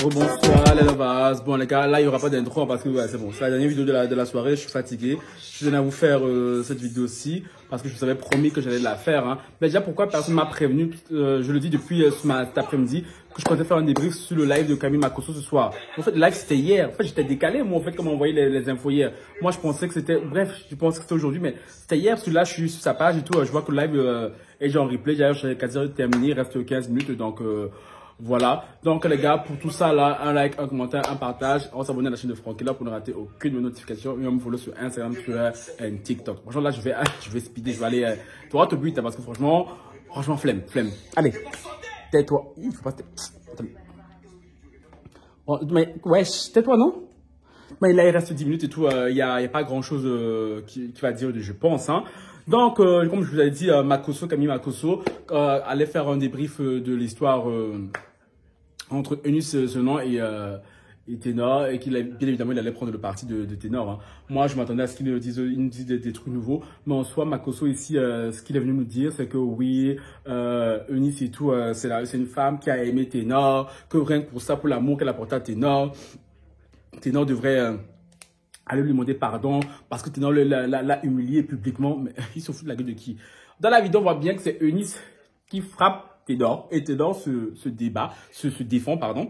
Rebonsoir les lovers. Bon les gars, là il n'y aura pas d'intro parce que ouais, c'est bon, c'est la dernière vidéo de la soirée, je suis fatigué. Je tenais à vous faire cette vidéo-ci parce que je vous avais promis que j'allais la faire. Hein. Mais déjà pourquoi personne m'a prévenu, je le dis depuis cet après-midi, que je comptais faire un débrief sur le live de Camille Makosso ce soir. En fait le live c'était hier, en fait j'étais décalé moi en fait comme on voyait les infos hier. Moi je pensais que c'était, bref je pensais que c'était aujourd'hui mais c'était hier parce que là je suis sur sa page et tout, je vois que le live est déjà en replay, d'ailleurs je suis quasi terminé, il reste 15 minutes donc... voilà, donc les gars, pour tout ça là, un like, un commentaire, un partage, on s'abonne à la chaîne de Francky là pour ne rater aucune notification, et on me follow sur Instagram, Twitter et TikTok. Franchement là, je vais speeder, je vais aller droit au but hein, parce que franchement, flemme. Allez, tais-toi. Il faut pas bon, mais ouais, tais-toi non? Mais là, il reste 10 minutes et tout, il y a pas grand chose qui va dire, je pense. Hein. Donc, comme je vous avais dit, Camille Makosso allait faire un débrief de l'histoire entre Eunice Zenon et Ténor, et qu'il bien évidemment il allait prendre le parti de Ténor. Hein. Moi, je m'attendais à ce qu'il dise des trucs nouveaux, mais en soi, Makosso ici, ce qu'il est venu nous dire, c'est que oui, Eunice et tout, c'est une femme qui a aimé Ténor, que rien que pour ça, pour l'amour qu'elle a porté à Ténor, Ténor devrait aller lui demander pardon parce que Ténor l'a humilié publiquement. Mais il se fout de la gueule de qui? Dans la vidéo, on voit bien que c'est Eunice qui frappe Ténor et Ténor se défend, pardon.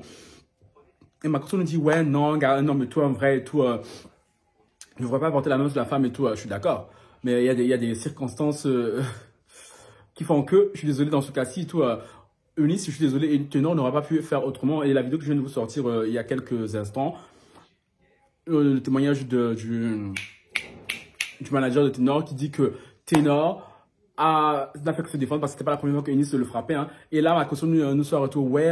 Et Makosso nous dit ouais, non, non, mais toi, en vrai, et tout, je ne devrais pas porter la main sur la femme et tout, je suis d'accord. Mais il y a des circonstances qui font que, je suis désolé dans ce cas-ci et tout, Eunice, je suis désolé, et Ténor n'aurait pas pu faire autrement. Et la vidéo que je viens de vous sortir il y a quelques instants, le témoignage du manager de Ténor qui dit que Ténor n'a fait que se défendre parce que c'était pas la première fois qu'Eunice le frappait. Hein. Et là, Makosso nous sort retour. Ouais,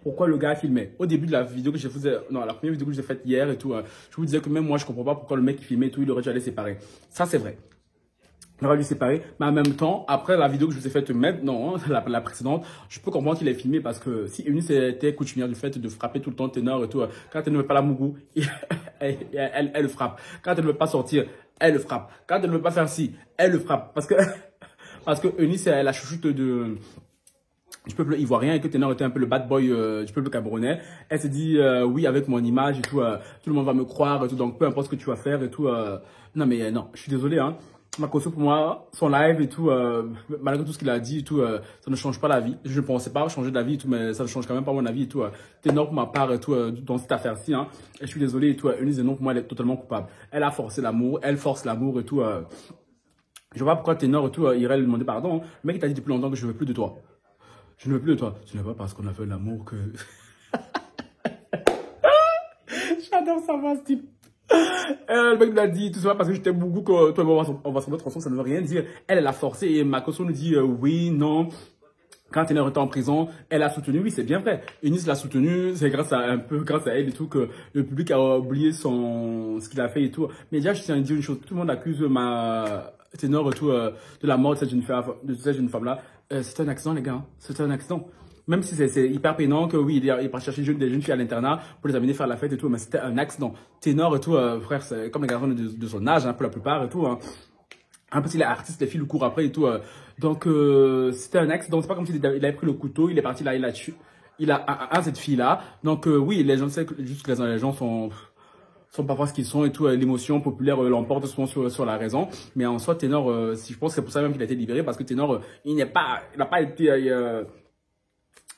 pourquoi le gars filmait? Au début de la vidéo que j'ai faisais, non, la première vidéo que j'ai faite hier et tout, je vous disais que même moi, je comprends pas pourquoi le mec qui filmait et tout, il aurait dû aller séparer. Ça, c'est vrai. Il aurait dû séparer, mais en même temps, après la vidéo que je vous ai faite maintenant, hein, la précédente, je peux comprendre qu'il ait filmé parce que si Eunice était coutumière du fait de frapper tout le temps Ténor et tout, quand elle ne veut pas la mougou, elle le frappe. Quand elle ne veut pas sortir, elle le frappe. Quand elle ne veut pas faire ci, elle le frappe. Parce que Eunice est la chouchoute du peuple ivoirien et que Ténor était un peu le bad boy du peuple camerounais. Elle se dit, oui, avec mon image et tout, tout le monde va me croire et tout, donc peu importe ce que tu vas faire et tout. Non, mais non, je suis désolé, hein. Makosso, pour moi, son live et tout, malgré tout ce qu'il a dit et tout, ça ne change pas la vie. Je ne pensais pas changer d'avis et tout, mais ça ne change quand même pas mon avis et tout. Ténor pour ma part et tout, dans cette affaire-ci, hein. Et je suis désolé et tout, Eunice Zenon, pour moi, elle est totalement coupable. Elle a forcé l'amour, elle force l'amour et tout. Je vois pas pourquoi Ténor et tout, irait lui demander pardon. Le mec, il t'a dit depuis longtemps que je ne veux plus de toi. Je ne veux plus de toi. Ce n'est pas parce qu'on a fait l'amour que... J'adore savoir ce type. Le mec l'a dit, tout ça parce que j'étais beaucoup que toi on va se mettre ensemble, ça ne veut rien dire. Elle l'a forcé et Makosso nous dit oui, non. Quand Ténor était en prison, elle a soutenu, oui c'est bien vrai. Eunice l'a soutenu, c'est grâce à elle et tout que le public a oublié ce qu'il a fait et tout. Mais déjà je tiens à dire une chose, tout le monde accuse Ténor et tout de la mort de cette jeune femme là. C'est un accident les gars, hein. C'est un accident. Même si c'est hyper pénant que oui, il est parti chercher des jeunes filles à l'internat pour les amener faire la fête et tout, mais c'était un accident. Ténor et tout, frère, c'est comme les garçons de son âge, hein, pour la plupart et tout. Hein. Un peu s'il est artiste, les filles le courent après et tout. Donc, c'était un accident. C'est pas comme s'il avait pris le couteau, il est parti là, il a tué. Il a cette fille-là. Donc, oui, les gens savent que juste les gens sont parfois ce qu'ils sont et tout. L'émotion populaire l'emporte souvent sur la raison. Mais en soi, Ténor, si je pense que c'est pour ça même qu'il a été libéré, parce que Ténor, il n'a pas été...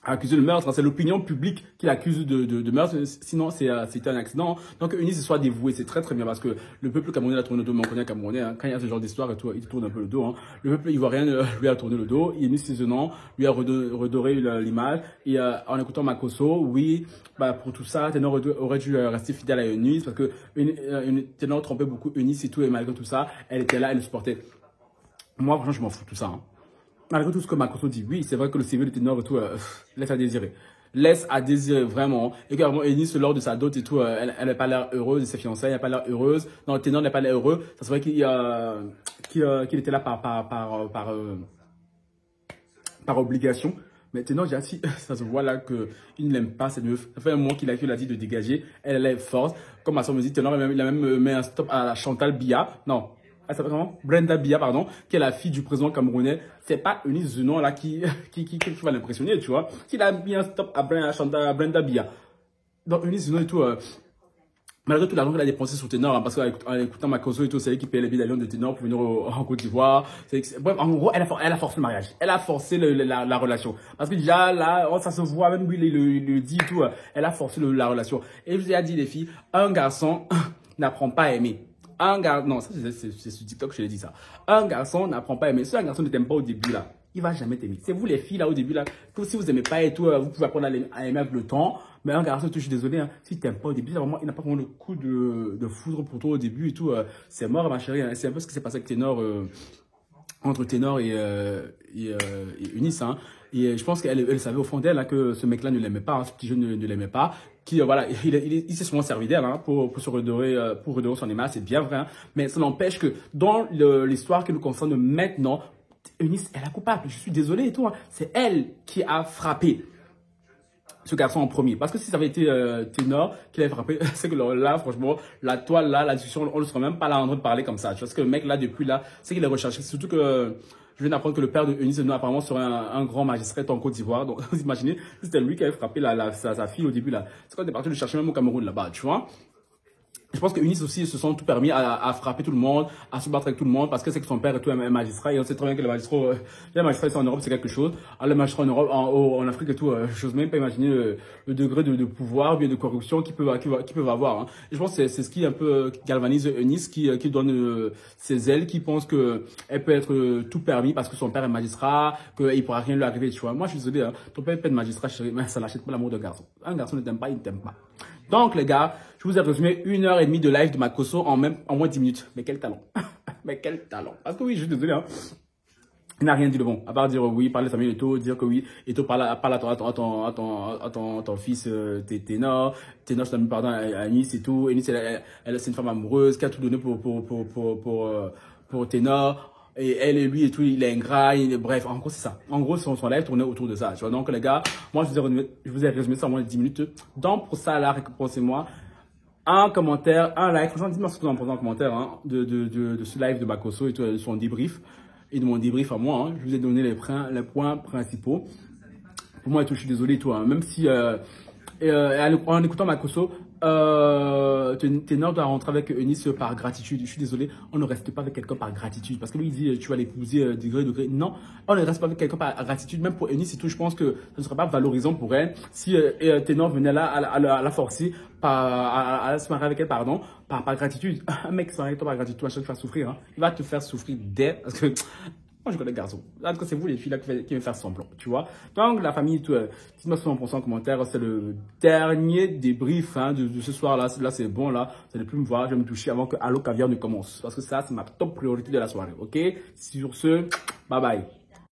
accusé de meurtre, c'est l'opinion publique qui l'accuse de meurtre, sinon c'était un accident. Donc Eunice soit dévouée, c'est très bien parce que le peuple camerounais a tourné le dos, mais on connaît un Camerounais, hein, quand il y a ce genre d'histoire et tout, il tourne un peu le dos. Hein. Le peuple ivoirien lui a tourné le dos, Eunice Zenon lui a redoré l'image et en écoutant Makosso, oui, bah, pour tout ça, Ténor aurait dû rester fidèle à Eunice parce que Ténor trompait beaucoup Eunice et tout, et malgré tout ça, elle était là, elle le supportait. Moi, franchement, je m'en fous de tout ça. Hein. Malgré tout ce que Makosso dit, oui, c'est vrai que le CV de Ténor et tout laisse à désirer. Laisse à désirer vraiment. Et que vraiment, Eunice, lors de sa dot et tout, elle n'a pas l'air heureuse de ses fiançailles, elle n'a pas l'air heureuse. Non, Ténor n'a pas l'air heureux. Ça se voit qu'il était là par obligation. Mais Ténor, j'ai dit, ça se voit là qu'il ne l'aime pas cette meuf. Ça fait un mois qu'il a dit de dégager. Elle est forte. Comme ma soeur me dit, Ténor, il a même mis un stop à Chantal Biya. Non. Elle s'appelle comment? Brenda Biya, pardon, qui est la fille du président camerounais. C'est pas Eunice Zenon là qui va l'impressionner, tu vois. Qu'il a mis un stop à Brenda Biya. Donc, Eunice, sinon et tout, malgré tout l'argent qu'elle a dépensé sur Ténor, hein, parce qu'en écoutant Makoso et tout, c'est elle qui paye les billets d'avion de Ténor pour venir en Côte d'Ivoire. Bref, en gros, elle a forcé le mariage. Elle a forcé la relation. Parce que déjà, là, ça se voit, même lui, il le dit et tout, elle a forcé la relation. Et je vous ai dit, les filles, un garçon n'apprend pas à aimer. Un garçon, non, ça c'est sur TikTok que je l'ai dit ça. Un garçon n'apprend pas à aimer. Si un garçon ne t'aime pas au début, là, il va jamais t'aimer. C'est vous les filles là au début là, que si vous aimez pas et tout, vous pouvez apprendre à aimer avec le temps. Mais un garçon, je suis désolé, hein, si t'aimes pas au début, vraiment, il n'a pas vraiment le coup de foudre pour toi au début et tout. C'est mort ma chérie. Hein. C'est un peu ce qui s'est passé avec Ténor, entre Ténor et Eunice. Hein. Et je pense qu'elle savait au fond d'elle hein, que ce mec-là ne l'aimait pas, hein, ce petit jeune ne l'aimait pas. Qui voilà, il s'est souvent servi d'elle hein, pour se redorer, pour redorer son image, c'est bien vrai. Hein. Mais ça n'empêche que dans l'histoire qui nous concerne maintenant, Eunice est la coupable. Je suis désolé et tout. Hein. C'est elle qui a frappé ce garçon en premier. Parce que si ça avait été Ténor qui l'avait frappé, c'est que là, franchement, la toile, là, la discussion, on ne serait même pas là en train de parler comme ça. Parce que le mec, là, depuis là, c'est qu'il est recherché. Surtout que je viens d'apprendre que le père de Eunice apparemment serait un grand magistrat en Côte d'Ivoire. Donc, vous imaginez, c'était lui qui avait frappé sa fille au début là. C'est quand on est parti le chercher même au Cameroun là-bas, tu vois. Je pense que Eunice aussi se sont tout permis à frapper tout le monde, à se battre avec tout le monde, parce que c'est que son père est tout un magistrat, et on sait très bien que les magistrats ici en Europe, c'est quelque chose. Alors, les magistrats en Europe, en Afrique et tout, je n'ose même pas imaginer le degré de pouvoir, ou bien de corruption qu'ils peuvent avoir. Hein. Et je pense que c'est ce qui un peu galvanise Eunice, qui donne ses ailes, qui pense que elle peut être tout permis parce que son père est magistrat, qu'il pourra rien lui arriver, tu vois. Moi, je suis désolé, hein, ton père peut être magistrat, chérie, mais ça n'achète pas l'amour d'un garçon. Un garçon ne t'aime pas, il ne t'aime pas. Donc, les gars, je vous ai résumé 1h30 de live de Makoso en moins 10 minutes. Mais quel talent. Mais quel talent. Parce que oui, je suis désolé, hein. Il n'a rien dit de bon. À part dire oui, parler de famille et tout, dire que oui, et tout parle à ton fils Ténor. Ténor, je t'ai mis pardon à Eunice et tout. Eunice, c'est une femme amoureuse qui a tout donné pour Ténor. Et elle et lui et tout, il est ingrat, bref, en gros c'est ça. En gros, son live tournait autour de ça. Tu vois, donc les gars, moi je vous ai résumé ça en moins de 10 minutes. Donc pour ça, là, récompensez-moi un commentaire, un like. Franchement, dites-moi ce que vous en pensez en commentaire hein, de ce live de Makoso et tout, de son débrief. Et de mon débrief à moi. Hein. Je vous ai donné les points principaux. Pour moi, et tout, je suis désolé et tout. Hein. Même si, en écoutant Makoso, Ténor doit rentrer avec Eunice par gratitude. Je suis désolé, on ne reste pas avec quelqu'un par gratitude. Parce que lui, il dit, tu vas l'épouser degré. Non, on ne reste pas avec quelqu'un par gratitude. Même pour Eunice et tout, je pense que ce ne serait pas valorisant pour elle si Ténor venait là à la forcer, à se marier avec elle, pardon, par gratitude. Un mec qui se marie avec toi par gratitude, tu vas te faire souffrir. Hein. Il va te faire souffrir parce que... Moi, je connais les garçons. En tout cas, c'est vous, les filles, là, qui me faire semblant, tu vois. Donc, la famille, dites-moi ce que vous en pensez en commentaire. C'est le dernier débrief hein, de ce soir-là. Là, c'est bon, là. Vous n'allez plus me voir. Je vais me toucher avant que Allo Caviar ne commence. Parce que ça, c'est ma top priorité de la soirée, ok? Sur ce, bye bye.